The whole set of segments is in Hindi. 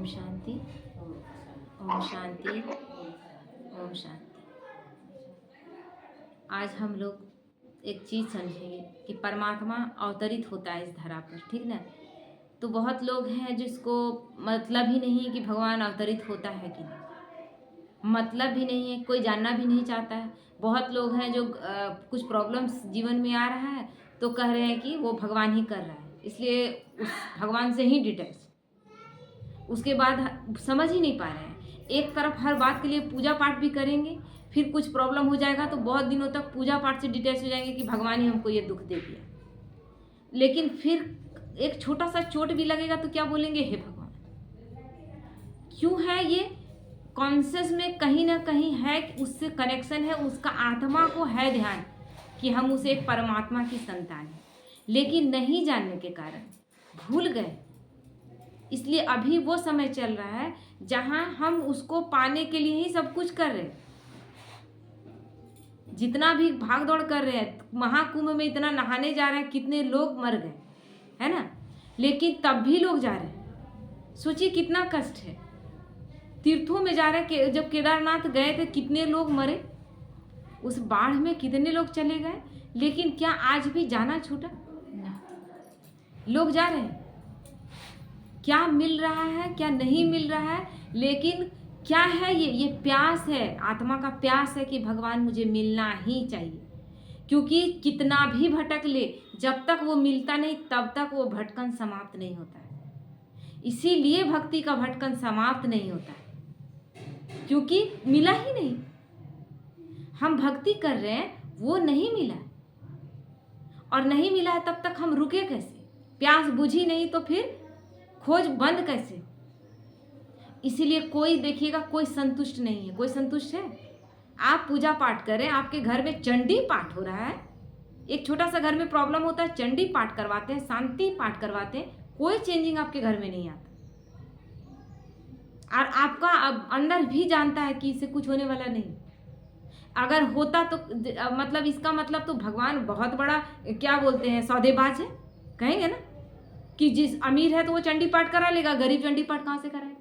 ओम शांति, ओम शांति, ओम शांति। आज हम लोग एक चीज़ समझेंगे कि परमात्मा अवतरित होता है इस धरा पर, ठीक ना। तो बहुत लोग हैं जिसको मतलब ही नहीं है कि भगवान अवतरित होता है कि नहीं, मतलब भी नहीं है, कोई जानना भी नहीं चाहता है। बहुत लोग हैं जो कुछ प्रॉब्लम्स जीवन में आ रहा है तो कह रहे हैं कि वो भगवान ही कर रहा है, इसलिए उस भगवान से ही डिटेल्स। उसके बाद समझ ही नहीं पा रहे हैं। एक तरफ हर बात के लिए पूजा पाठ भी करेंगे, फिर कुछ प्रॉब्लम हो जाएगा तो बहुत दिनों तक पूजा पाठ से डिटेल्स हो जाएंगे कि भगवान ही हमको ये दुख दे दिया। लेकिन फिर एक छोटा सा चोट भी लगेगा तो क्या बोलेंगे, हे भगवान। क्यों है ये? कॉन्शियस में कहीं ना कहीं है, उससे कनेक्शन है, उसका आत्मा को है ध्यान कि हम उसे एक परमात्मा की संतान है, लेकिन नहीं जानने के कारण भूल गए। इसलिए अभी वो समय चल रहा है जहां हम उसको पाने के लिए ही सब कुछ कर रहे हैं। जितना भी भाग दौड़ कर रहे हैं, महाकुंभ में इतना नहाने जा रहे हैं, कितने लोग मर गए, है ना, लेकिन तब भी लोग जा रहे हैं। सोचिए कितना कष्ट है। तीर्थों में जा रहे हैं, जब केदारनाथ गए थे कितने लोग मरे, उस बाढ़ में कितने लोग चले गए, लेकिन क्या आज भी जाना छूटा? लोग जा रहे हैं। क्या मिल रहा है, क्या नहीं मिल रहा है, लेकिन क्या है ये प्यास है, आत्मा का प्यास है कि भगवान मुझे मिलना ही चाहिए। क्योंकि कितना भी भटक ले, जब तक वो मिलता नहीं तब तक वो भटकन समाप्त नहीं होता है। इसीलिए भक्ति का भटकन समाप्त नहीं होता है, क्योंकि मिला ही नहीं। हम भक्ति कर रहे हैं, वो नहीं मिला, और नहीं मिला है तब तक हम रुके कैसे? प्यास बुझी नहीं तो फिर खोज बंद कैसे? इसीलिए कोई देखिएगा, कोई संतुष्ट नहीं है। कोई संतुष्ट है? आप पूजा पाठ करें, आपके घर में चंडी पाठ हो रहा है, एक छोटा सा घर में प्रॉब्लम होता है, चंडी पाठ करवाते हैं, शांति पाठ करवाते हैं, कोई चेंजिंग आपके घर में नहीं आता। और आपका अंदर भी जानता है कि इससे कुछ होने वाला नहीं। अगर होता तो मतलब इसका मतलब तो भगवान बहुत बड़ा क्या बोलते हैं, सौदेबाज है, कहेंगे ना, कि जिस अमीर है तो वो चंडी पाठ करा लेगा, गरीब चंडी पाठ कहाँ से कराएगा?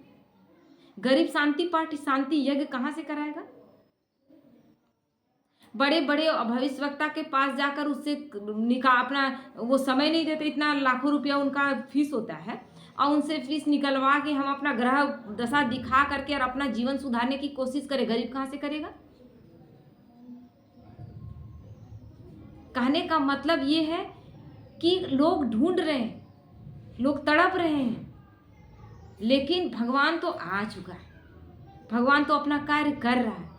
गरीब शांति पाठ, शांति यज्ञ कहाँ से कराएगा? बड़े बड़े भविष्यवक्ता के पास जाकर उससे निकाह अपना वो समय नहीं देते, इतना लाखों रुपया उनका फीस होता है, और उनसे फीस निकलवा के हम अपना ग्रह दशा दिखा करके और अपना जीवन सुधारने की कोशिश करें, गरीब कहाँ से करेगा? कहने का मतलब ये है कि लोग ढूंढ रहे हैं, लोग तड़प रहे हैं, लेकिन भगवान तो आ चुका है, भगवान तो अपना कार्य कर रहा है,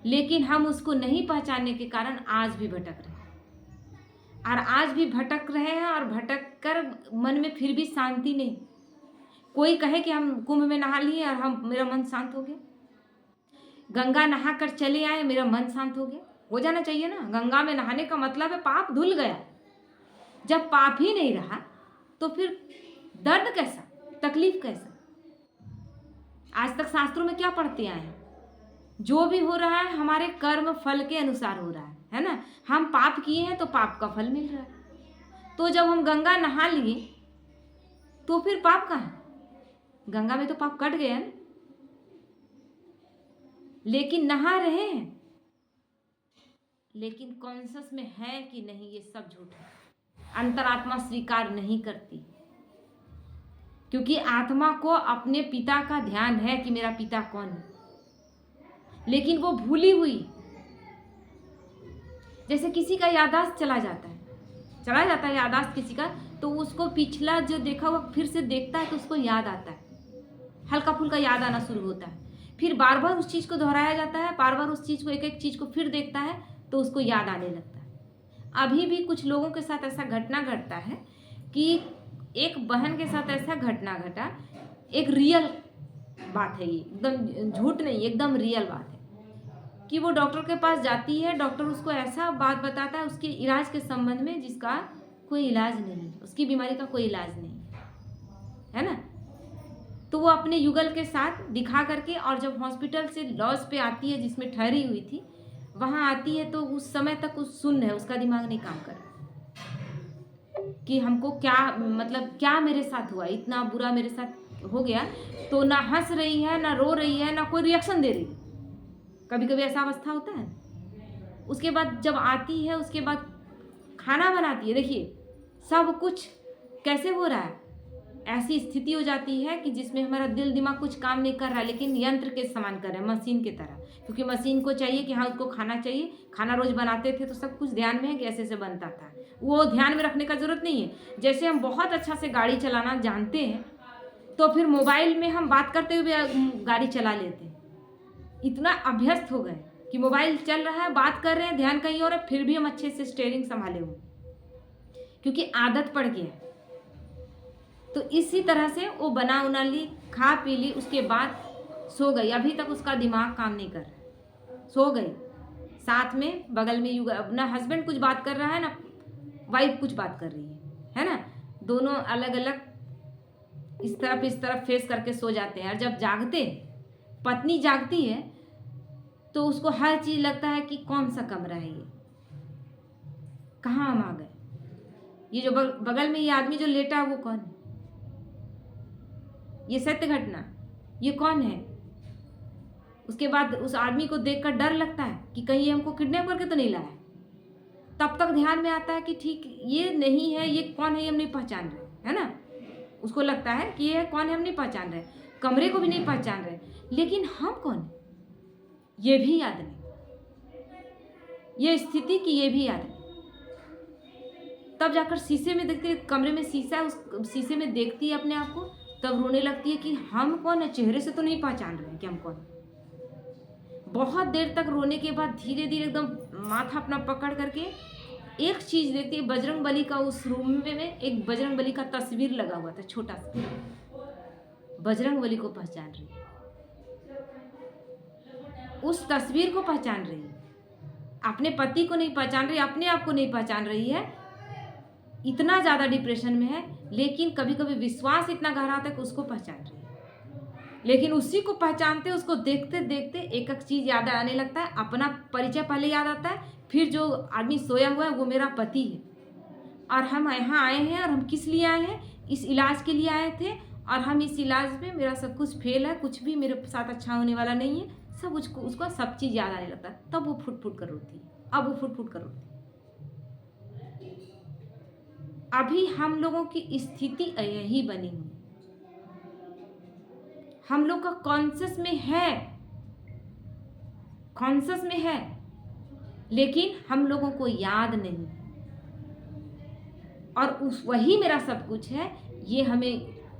लेकिन हम उसको नहीं पहचानने के कारण आज भी भटक रहे हैं। और आज भी भटक रहे हैं, और भटक कर मन में फिर भी शांति नहीं। कोई कहे कि हम कुंभ में नहा लिए और मेरा मन शांत हो गया, गंगा नहा कर चले आए, मेरा मन शांत हो गया। हो जाना चाहिए ना। गंगा में नहाने का मतलब है पाप धुल गया। जब पाप ही नहीं रहा तो फिर दर्द कैसा, तकलीफ कैसा? आज तक शास्त्रों में क्या पढ़ते आए हैं? जो भी हो रहा है हमारे कर्म फल के अनुसार हो रहा है ना। हम पाप किए हैं तो पाप का फल मिल रहा है। तो जब हम गंगा नहा लिए तो फिर पाप कहाँ? गंगा में तो पाप कट गया ना, लेकिन नहा रहे हैं, लेकिन कॉन्शियस में है कि नहीं ये सब झूठ है। अंतरात्मा स्वीकार नहीं करती, क्योंकि आत्मा को अपने पिता का ध्यान है कि मेरा पिता कौन है, लेकिन वो भूली हुई। जैसे किसी का याददाश्त चला जाता है याददाश्त किसी का, तो उसको पिछला जो देखा हुआ फिर से देखता है तो उसको याद आता है, हल्का फुल्का याद आना शुरू होता है। फिर बार बार उस चीज़ को दोहराया जाता है, बार बार उस चीज़ को, एक एक चीज़ को फिर देखता है तो उसको याद आने लगता है। अभी भी कुछ लोगों के साथ ऐसा घटना घटता है कि एक बहन के साथ ऐसा घटना घटा, एक रियल बात है ये, एकदम झूठ नहीं, एकदम रियल बात है, कि वो डॉक्टर के पास जाती है, डॉक्टर उसको ऐसा बात बताता है उसके इलाज के संबंध में जिसका कोई इलाज नहीं, उसकी बीमारी का कोई इलाज नहीं है ना। तो वो अपने युगल के साथ दिखा करके, और जब हॉस्पिटल से लॉज पे आती है जिसमें ठहरी हुई थी, वहाँ आती है तो उस समय तक उस सुन्न है, उसका दिमाग नहीं काम कर रहा। कि हमको क्या मतलब क्या मेरे साथ हुआ, इतना बुरा मेरे साथ हो गया। तो ना हंस रही है, ना रो रही है, ना कोई रिएक्शन दे रही है। कभी कभी ऐसा अवस्था होता है। उसके बाद जब आती है, उसके बाद खाना बनाती है, देखिए सब कुछ कैसे हो रहा है। ऐसी स्थिति हो जाती है कि जिसमें हमारा दिल दिमाग कुछ काम नहीं कर रहा है, लेकिन यंत्र के समान कर रहे हैं, मशीन की तरह। क्योंकि मशीन को चाहिए कि हाँ उसको खाना चाहिए। खाना रोज बनाते थे तो सब कुछ ध्यान में है कि ऐसे ऐसे बनता था, वो ध्यान में रखने का जरूरत नहीं है। जैसे हम बहुत अच्छा से गाड़ी चलाना जानते हैं, तो फिर मोबाइल में हम बात करते हुए गाड़ी चला लेते हैं। इतना अभ्यस्त हो गए कि मोबाइल चल रहा है, बात कर रहे हैं, ध्यान कहीं और है, फिर भी हम अच्छे से स्टीयरिंग संभाले हुए, क्योंकि आदत पड़ गई है। तो इसी तरह से वो बना उना ली, खा पी ली, उसके बाद सो गई। अभी तक उसका दिमाग काम नहीं कर रहा, सो गई। साथ में बगल में अपना हस्बैंड कुछ बात कर रहा है, ना वाइफ कुछ बात कर रही है ना। दोनों अलग अलग इस तरफ फेस करके सो जाते हैं। और जब जागते, पत्नी जागती है, तो उसको हर चीज लगता है कि कौन सा कमरा है ये, कहाँ हम आ गए, ये जो बगल में ये आदमी जो लेटा है वो कौन है, ये सत्य घटना, ये कौन है। उसके बाद उस आदमी को देखकर डर लगता है कि कहीं ये हमको किडनैप करके तो नहीं लाया है। तब तक ध्यान में आता है कि ठीक ये नहीं है, ये कौन है, ये हम नहीं पहचान रहे, है ना। उसको लगता है कि ये कौन है, हम नहीं पहचान रहे, कमरे को भी नहीं पहचान रहे, लेकिन हम कौन है ये भी याद नहीं, ये स्थिति की ये भी याद नहीं। तब जाकर शीशे में देखती है, कमरे में शीशा है, उस शीशे में देखती है अपने आप को, तब रोने लगती है कि हम कौन है, चेहरे से तो नहीं पहचान रहे हैं कि हम कौन है। बहुत देर तक रोने के बाद धीरे धीरे एकदम माथा अपना पकड़ करके एक चीज देखती है, बजरंग बली का। उस रूम में एक बजरंग बली का तस्वीर लगा हुआ था, छोटा सा। बजरंग बली को पहचान रही है, उस तस्वीर को पहचान रही है, अपने पति को नहीं पहचान रही, अपने आप को नहीं पहचान रही है। इतना ज्यादा डिप्रेशन में है, लेकिन कभी कभी विश्वास इतना गहरा आता है कि उसको पहचान रही है। लेकिन उसी को पहचानते, उसको देखते देखते एक एक चीज याद आने लगता है। अपना परिचय पहले याद आता है, फिर जो आदमी सोया हुआ है वो मेरा पति है, और हम यहाँ आए हैं, और हम किस लिए आए हैं, इस इलाज के लिए आए थे, और हम इस इलाज में मेरा सब कुछ फेल है, कुछ भी मेरे साथ अच्छा होने वाला नहीं है, सब उसको सब चीज़ याद आने लगता है। तब वो फुट फुट कर रोती है, अब वो फुट फुट कर रोती है। अभी हम लोगों की स्थिति यही बनी हुई, हम लोग का कॉन्शियस में है, लेकिन हम लोगों को याद नहीं। और वही मेरा सब कुछ है, ये हमें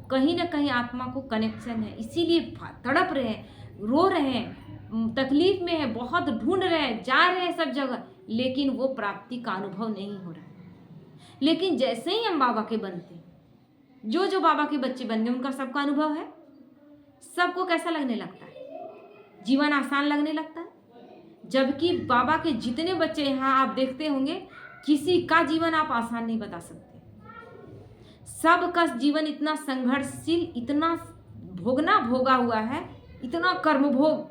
कहीं ना कहीं आत्मा को कनेक्शन है, इसीलिए तड़प रहे हैं, रो रहे हैं, तकलीफ में है, बहुत ढूंढ रहे हैं, जा रहे हैं सब जगह, लेकिन वो प्राप्ति का अनुभव नहीं हो रहा है। लेकिन जैसे ही हम बाबा के बनते, जो बाबा के बच्चे बन गए, उनका सबका अनुभव है। सबको कैसा लगने लगता है, जीवन आसान लगने लगता है। जबकि बाबा के जितने बच्चे यहाँ आप देखते होंगे, किसी का जीवन आप आसान नहीं बता सकते। सबका जीवन इतना संघर्षशील, इतना भोगा हुआ है, इतना कर्मभोग,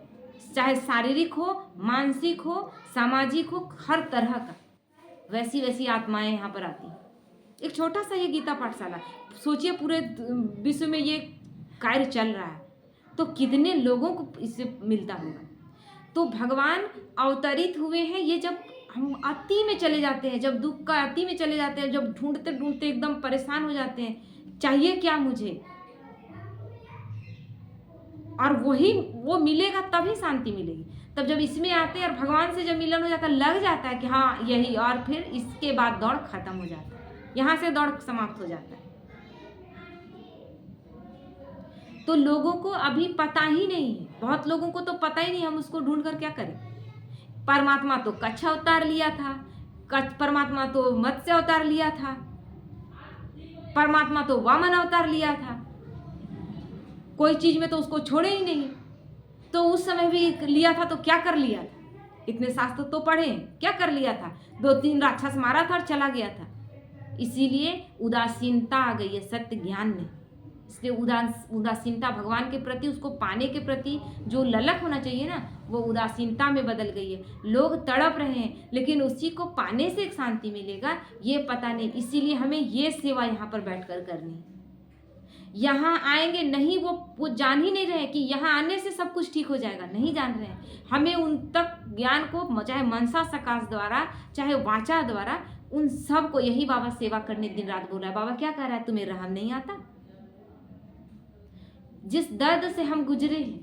चाहे शारीरिक हो, मानसिक हो, सामाजिक हो, हर तरह का। वैसी आत्माएं यहाँ पर आती हैं। एक छोटा सा ये गीता पाठशाला, सोचिए पूरे विश्व में ये कार्य चल रहा है, तो कितने लोगों को इससे मिलता होगा। तो भगवान अवतरित हुए हैं, ये जब हम अति में चले जाते हैं, जब दुख का अति में चले जाते हैं, जब ढूंढते ढूंढते एकदम परेशान हो जाते हैं, चाहिए क्या मुझे, और वो मिलेगा तभी शांति मिलेगी। तब जब इसमें आते हैं और भगवान से जब मिलन हो जाता है, लग जाता है कि हाँ यही, और फिर इसके बाद दौड़ खत्म हो जाता है, यहाँ से दौड़ समाप्त हो जाता है। तो लोगों को अभी पता ही नहीं है, बहुत लोगों को तो पता ही नहीं, हम उसको ढूंढ कर क्या करें। परमात्मा तो कच्छ अवतार लिया था, परमात्मा तो मत्स्य अवतार लिया था, परमात्मा तो वामन अवतार लिया था, कोई चीज में तो उसको छोड़े ही नहीं। तो उस समय भी लिया था तो क्या कर लिया था, इतने शास्त्र तो पढ़े, क्या कर लिया था, 2-3 राक्षस मारा था और चला गया था। इसीलिए उदासीनता आ गई है सत्य ज्ञान में। इसलिए उदासीनता भगवान के प्रति, उसको पाने के प्रति जो ललक होना चाहिए ना, वो उदासीनता में बदल गई है। लोग तड़प रहे हैं, लेकिन उसी को पाने से एक शांति मिलेगा ये पता नहीं। इसीलिए हमें ये सेवा यहाँ पर बैठकर करनी है। यहाँ आएंगे नहीं, वो जान ही नहीं रहे कि यहाँ आने से सब कुछ ठीक हो जाएगा, नहीं जान रहे हैं। हमें उन तक ज्ञान को, चाहे मनसा सकाश द्वारा, चाहे वाचा द्वारा, उन सब को यही बाबा सेवा करने दिन रात बोल रहा है। बाबा क्या कह रहा है, तुम्हें रहम नहीं आता? जिस दर्द से हम गुजरे हैं,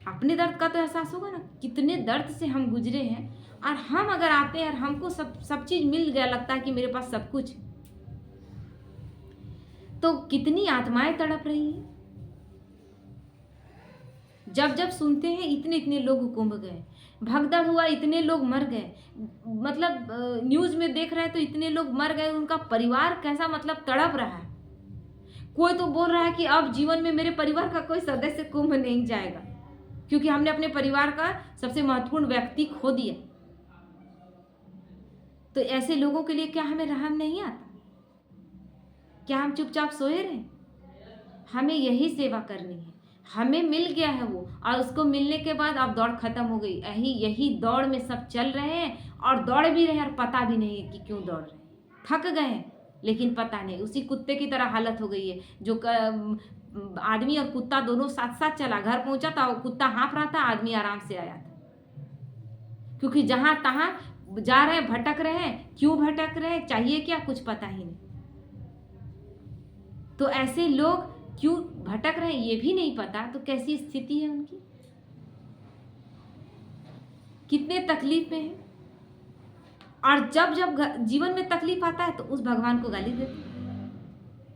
अपने दर्द का तो एहसास होगा ना, कितने दर्द से हम गुजरे हैं। और हम अगर आते हैं और हमको सब चीज मिल गया, लगता है कि मेरे पास सब कुछ, तो कितनी आत्माएं तड़प रही हैं। जब जब सुनते हैं इतने इतने लोग कुंभ गए, भगदड़ हुआ, इतने लोग मर गए, मतलब न्यूज में देख रहे हैं तो इतने लोग मर गए, उनका परिवार कैसा मतलब तड़प रहा है। कोई तो बोल रहा है कि अब जीवन में मेरे परिवार का कोई सदस्य कुंभ नहीं जाएगा, क्योंकि हमने अपने परिवार का सबसे महत्वपूर्ण व्यक्ति खो दिया। तो ऐसे लोगों के लिए क्या हमें रहम नहीं आता? क्या हम चुपचाप सोए रहे? हमें यही सेवा करनी है। हमें मिल गया है वो, और उसको मिलने के बाद अब दौड़ खत्म हो गई। यही दौड़ में सब चल रहे हैं, और दौड़ भी रहे हैं और पता भी नहीं है कि क्यों दौड़ रहे हैं। थक गए हैं लेकिन पता नहीं। उसी कुत्ते की तरह हालत हो गई है, जो आदमी और कुत्ता दोनों साथ साथ चला, घर पहुंचा था, कुत्ता हाँफ रहा था, आदमी आराम से आया था। क्योंकि जहां तहां जा रहे हैं, भटक रहे हैं। क्यों भटक रहे हैं, चाहिए क्या, कुछ पता ही नहीं। तो ऐसे लोग क्यों भटक रहे हैं ये भी नहीं पता, तो कैसी स्थिति है उनकी, कितने तकलीफ में है। और जब जब जीवन में तकलीफ आता है तो उस भगवान को गाली देते हैं,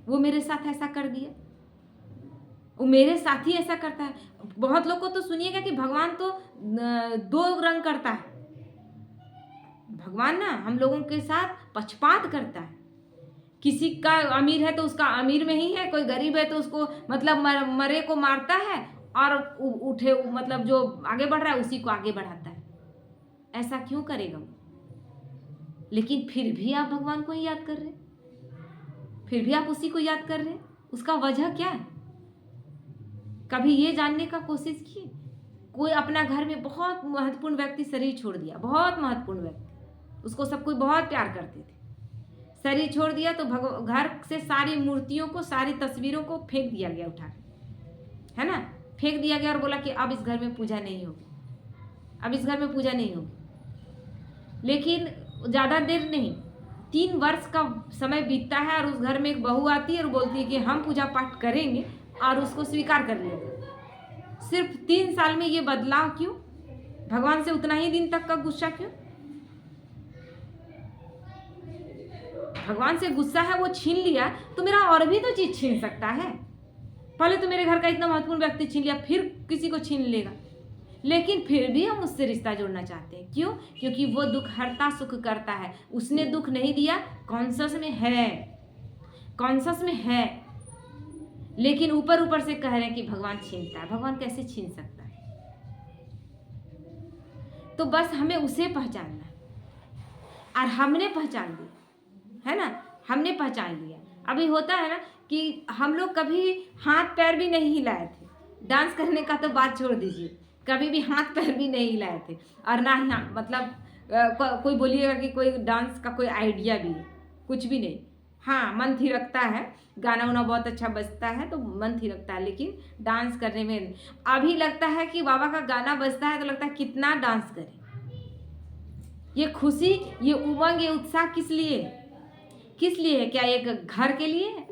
वो मेरे साथ ऐसा कर दिया, वो मेरे साथ ही ऐसा करता है। बहुत लोग को तो सुनिएगा कि भगवान तो 2 रंग करता है। भगवान ना हम लोगों के साथ पक्षपात करता है। किसी का अमीर है तो उसका अमीर में ही है, कोई गरीब है तो उसको मतलब मरे को मारता है, और उठे मतलब जो आगे बढ़ रहा है उसी को आगे बढ़ाता है। ऐसा क्यों करेगा वो? लेकिन फिर भी आप भगवान को ही याद कर रहे हैं, फिर भी आप उसी को याद कर रहे हैं। उसका वजह क्या है? कभी ये जानने का कोशिश किए? कोई अपना घर में बहुत महत्वपूर्ण व्यक्ति शरीर छोड़ दिया, बहुत महत्वपूर्ण व्यक्ति, उसको सब कोई बहुत प्यार करते थे, शरीर छोड़ दिया तो घर से सारी मूर्तियों को, सारी तस्वीरों को फेंक दिया गया, उठा के, है ना, फेंक दिया गया, और बोला कि अब इस घर में पूजा नहीं होगी, अब इस घर में पूजा नहीं होगी। लेकिन ज़्यादा देर नहीं, 3 वर्ष का समय बीतता है, और उस घर में एक बहू आती है और बोलती है कि हम पूजा पाठ करेंगे, और उसको स्वीकार कर लिया। सिर्फ 3 साल में ये बदलाव क्यों? भगवान से उतना ही दिन तक का गुस्सा क्यों? भगवान से गुस्सा है, वो छीन लिया तो मेरा और भी तो चीज छीन सकता है। पहले तो मेरे घर का इतना महत्वपूर्ण व्यक्ति छीन लिया, फिर किसी को छीन लेगा। लेकिन फिर भी हम उससे रिश्ता जोड़ना चाहते हैं। क्यों? क्योंकि वो दुख हरता सुख करता है। उसने दुख नहीं दिया, कॉन्शस में है, कॉन्शस में है, लेकिन ऊपर ऊपर से कह रहे हैं कि भगवान छीनता है। भगवान कैसे छीन सकता है? तो बस हमें उसे पहचानना है, और हमने पहचान लिया है ना, हमने पहचान लिया। अभी होता है ना कि हम लोग कभी हाथ पैर भी नहीं हिलाए थे, डांस करने का तो बात छोड़ दीजिए, कभी भी हाथ पैर भी नहीं हिलाए थे, और ना ही मतलब कोई बोलिएगा कि कोई डांस का कोई आइडिया भी है, कुछ भी नहीं। हाँ, मन थिरकता है, गाना वाना बहुत अच्छा बजता है तो मन थिरकता है, लेकिन डांस करने में अभी लगता है कि बाबा का गाना बजता है तो लगता है कितना डांस करें। ये खुशी, ये उमंग, ये उत्साह किस लिए है? किस लिए है? क्या एक घर के लिए है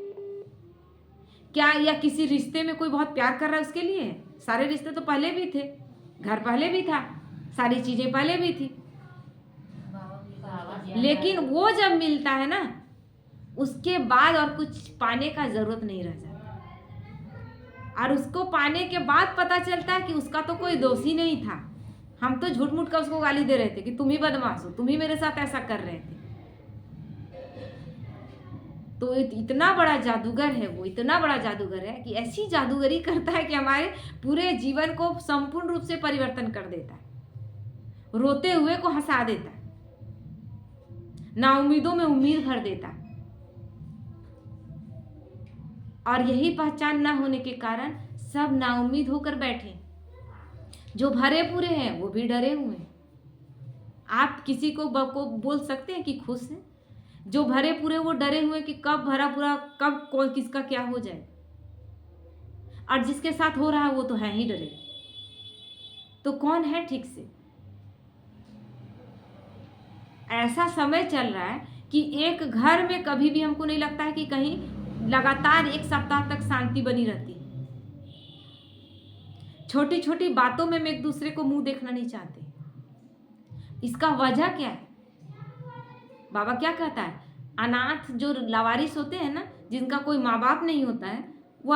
क्या, या किसी रिश्ते में कोई बहुत प्यार कर रहा है उसके लिए है? सारे रिश्ते तो पहले भी थे, घर पहले भी था, सारी चीजें पहले भी थी, लेकिन वो जब मिलता है ना उसके बाद और कुछ पाने का जरूरत नहीं रह जाता। और उसको पाने के बाद पता चलता है कि उसका तो कोई दोष ही नहीं था। हम तो झूठ मूठ कर उसको गाली दे रहे थे कि तुम ही बदमाश हो, तुम ही मेरे साथ ऐसा कर रहे थे। तो इतना बड़ा जादूगर है वो, इतना बड़ा जादूगर है कि ऐसी जादूगरी करता है कि हमारे पूरे जीवन को संपूर्ण रूप से परिवर्तन कर देता है, रोते हुए को हंसा देता है, नाउम्मीदों में उम्मीद भर देता है। और यही पहचान न होने के कारण सब नाउम्मीद होकर बैठे। जो भरे पूरे हैं वो भी डरे हुए हैं। आप किसी को बोल सकते हैं कि खुश है? जो भरे पूरे वो डरे हुए कि कब भरा पूरा, कब कौन किसका क्या हो जाए। और जिसके साथ हो रहा है वो तो है ही डरे। तो कौन है ठीक से? ऐसा समय चल रहा है कि एक घर में कभी भी हमको नहीं लगता है कि कहीं लगातार एक सप्ताह तक शांति बनी रहती है। छोटी छोटी बातों में हम एक दूसरे को मुंह देखना नहीं चाहते। इसका वजह क्या है? बाबा क्या कहता है? अनाथ जो लावारिस होते हैं ना, जिनका कोई माँ बाप नहीं होता है, वो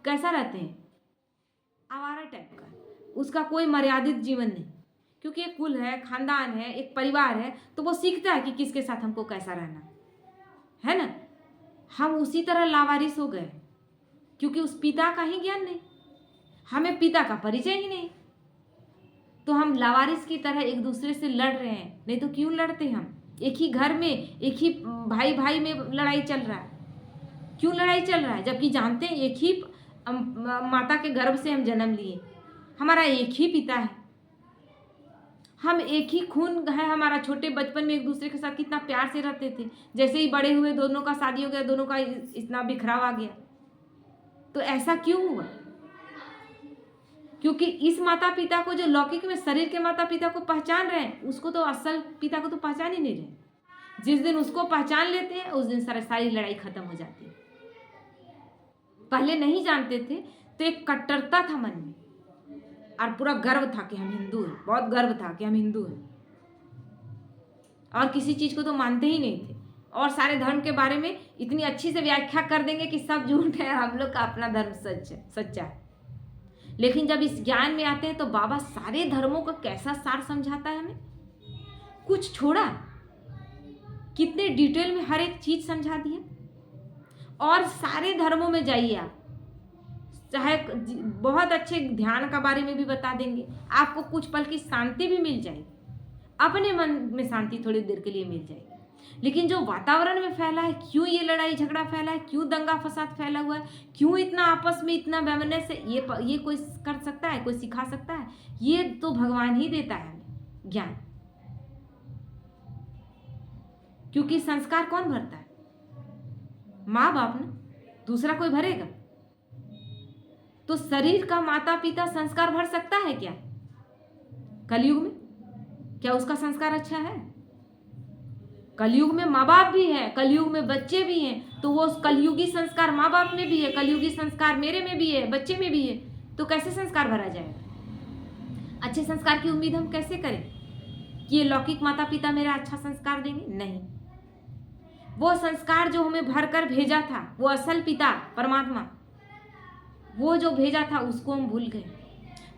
कैसा रहते हैं? आवारा टाइप का। उसका कोई मर्यादित जीवन नहीं, क्योंकि एक कुल है, खानदान है, एक परिवार है, तो वो सीखता है कि किसके साथ हमको कैसा रहना है ना। हम उसी तरह लावारिस हो गए, क्योंकि उस पिता का ही ज्ञान नहीं, हमें पिता का परिचय ही नहीं, तो हम लावारिस की तरह एक दूसरे से लड़ रहे हैं। नहीं तो क्यों लड़ते हम? एक ही घर में, एक ही भाई भाई में लड़ाई चल रहा है। क्यों लड़ाई चल रहा है? जबकि जानते हैं एक ही माता के गर्भ से हम जन्म लिए, हमारा एक ही पिता है, हम एक ही खून है हमारा। छोटे बचपन में एक दूसरे के साथ कितना प्यार से रहते थे। जैसे ही बड़े हुए दोनों का शादी हो गया, दोनों का इतना बिखराव आ गया। तो ऐसा क्यों हुआ? क्योंकि इस माता पिता को, जो लौकिक में शरीर के माता पिता को पहचान रहे हैं, उसको तो असल पिता को तो पहचान ही नहीं रहे। जिस दिन उसको पहचान लेते हैं उस दिन सारी लड़ाई खत्म हो जाती है। पहले नहीं जानते थे तो एक कट्टरता था मन में, और पूरा गर्व था कि हम हिंदू हैं, बहुत गर्व था कि हम हिंदू हैं, और किसी चीज को तो मानते ही नहीं थे। और सारे धर्म के बारे में इतनी अच्छी से व्याख्या कर देंगे कि सब झूठ है, हम लोग का अपना धर्म सच्चा है। लेकिन जब इस ज्ञान में आते हैं तो बाबा सारे धर्मों का कैसा सार समझाता है हमें। कुछ छोड़ा, कितने डिटेल में हर एक चीज समझा दिया। और सारे धर्मों में जाइए आप, चाहे बहुत अच्छे ध्यान का बारे में भी बता देंगे, आपको कुछ पल की शांति भी मिल जाएगी, अपने मन में शांति थोड़ी देर के लिए मिल जाएगी। लेकिन जो वातावरण में फैला है, क्यों ये लड़ाई झगड़ा फैला है, क्यों दंगा फसाद फैला हुआ है, क्यों इतना आपस में इतना वैमनस्य है, ये कोई कर सकता है? कोई सिखा सकता है? ये तो भगवान ही देता है हमें ज्ञान। क्योंकि संस्कार कौन भरता है? माँ बाप ना, दूसरा कोई भरेगा? तो शरीर का माता पिता संस्कार भर सकता है क्या कलयुग में? क्या उसका संस्कार अच्छा है? कलयुग में माँ बाप भी है, कलयुग में बच्चे भी हैं, तो वो कलयुगी संस्कार माँ बाप में भी है, कलयुगी संस्कार मेरे में भी है, बच्चे में भी है, तो कैसे संस्कार भरा जाएगा? अच्छे संस्कार की उम्मीद हम कैसे करें कि ये लौकिक माता पिता मेरा अच्छा संस्कार देंगे? नहीं। वो संस्कार जो हमें भर कर भेजा था, वो असल पिता परमात्मा, वो जो भेजा था उसको हम भूल गए,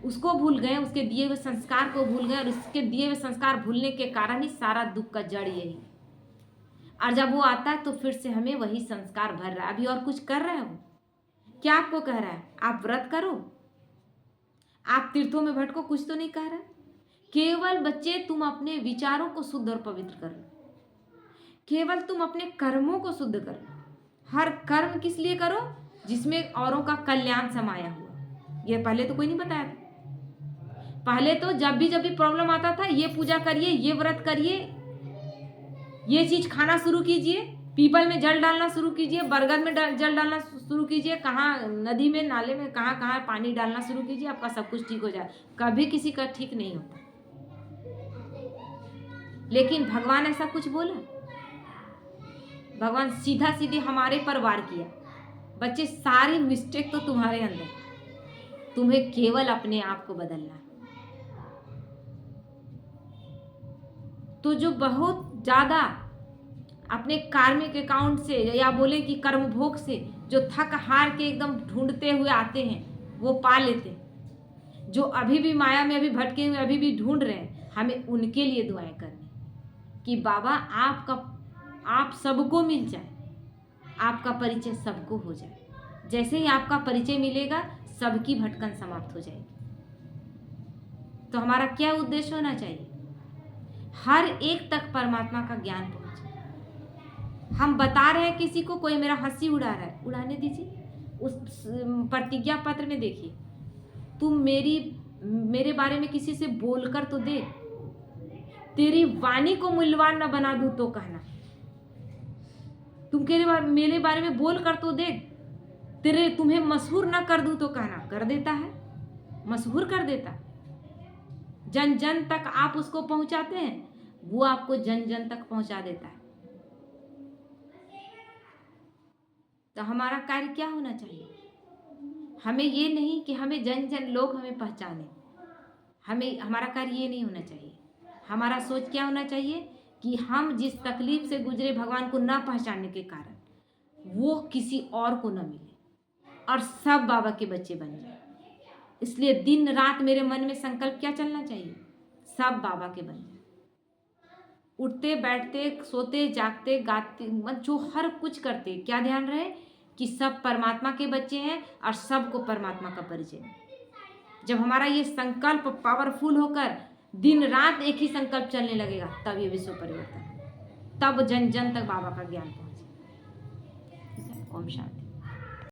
उसको भूल गए, उसके दिए हुए संस्कार को भूल गए, और उसके दिए हुए संस्कार भूलने के कारण ही सारा दुख का जड़ यही। और जब वो आता है तो फिर से हमें वही संस्कार भर रहा है। अभी और कुछ कर रहा है वो? क्या आपको कह रहा है? आप व्रत करो, आप तीर्थों में भटको, कुछ तो नहीं कह रहा। केवल बच्चे तुम अपने विचारों को शुद्ध और पवित्र कर लो, केवल तुम अपने कर्मों को शुद्ध कर लो। हर कर्म किस लिए करो? जिसमें औरों का कल्याण समाया हुआ। ये पहले तो कोई नहीं बताया था। पहले तो जब भी प्रॉब्लम आता था, ये पूजा करिए, ये व्रत करिए, ये चीज खाना शुरू कीजिए, पीपल में जल डालना शुरू कीजिए, बरगद में जल डालना शुरू कीजिए, कहाँ नदी में नाले में कहाँ कहाँ पानी डालना शुरू कीजिए, आपका सब कुछ ठीक हो जाए। कभी किसी का ठीक नहीं होता। लेकिन भगवान ऐसा कुछ बोला? भगवान सीधा सीधे हमारे पर वार किया। बच्चे, सारी मिस्टेक तो तुम्हारे अंदर, तुम्हें केवल अपने आप को बदलना है। तो जो बहुत ज्यादा अपने कार्मिक अकाउंट से, या बोले कि कर्म भोग से, जो थक हार के एकदम ढूंढते हुए आते हैं, वो पा लेते हैं। जो अभी भी माया में अभी भटके हुए, अभी भी ढूंढ रहे हैं, हमें उनके लिए दुआएं करनी कि बाबा आप सबको मिल जाए, आपका परिचय सबको हो जाए। जैसे ही आपका परिचय मिलेगा, सबकी भटकन समाप्त हो जाएगी। तो हमारा क्या उद्देश्य होना चाहिए? हर एक तक परमात्मा का ज्ञान पहुंचे। हम बता रहे हैं किसी को, कोई मेरा हंसी उड़ा रहा है, उड़ाने दीजिए। उस प्रतिज्ञा पत्र में देखिए, तुम मेरे बारे में किसी से बोलकर तो देख, तेरी वाणी को मूल्यवान न बना दूं तो कहना। तुम मेरे बारे में बोल कर तो देख, तुम्हें मशहूर न कर दूं तो कहना। कर देता है, मशहूर कर देता। जन जन तक आप उसको पहुंचाते हैं, वो आपको जन जन तक पहुंचा देता है। तो हमारा कार्य क्या होना चाहिए? हमें ये नहीं कि हमें जन जन लोग हमें पहचाने, हमारा कार्य ये नहीं होना चाहिए। हमारा सोच क्या होना चाहिए कि हम जिस तकलीफ से गुजरे भगवान को ना पहचानने के कारण, वो किसी और को न मिले और सब बाबा के बच्चे बन जाए। इसलिए दिन रात मेरे मन में संकल्प क्या चलना चाहिए? सब बाबा के बन जाए। उठते बैठते सोते जागते गाते, जो हर कुछ करते, क्या ध्यान रहे कि सब परमात्मा के बच्चे हैं और सबको परमात्मा का परिचय। जब हमारा ये संकल्प पावरफुल होकर दिन रात एक ही संकल्प चलने लगेगा, तब ये विश्व परिवर्तन, तब जन जन तक बाबा का ज्ञान पहुंचे। ओम शांति।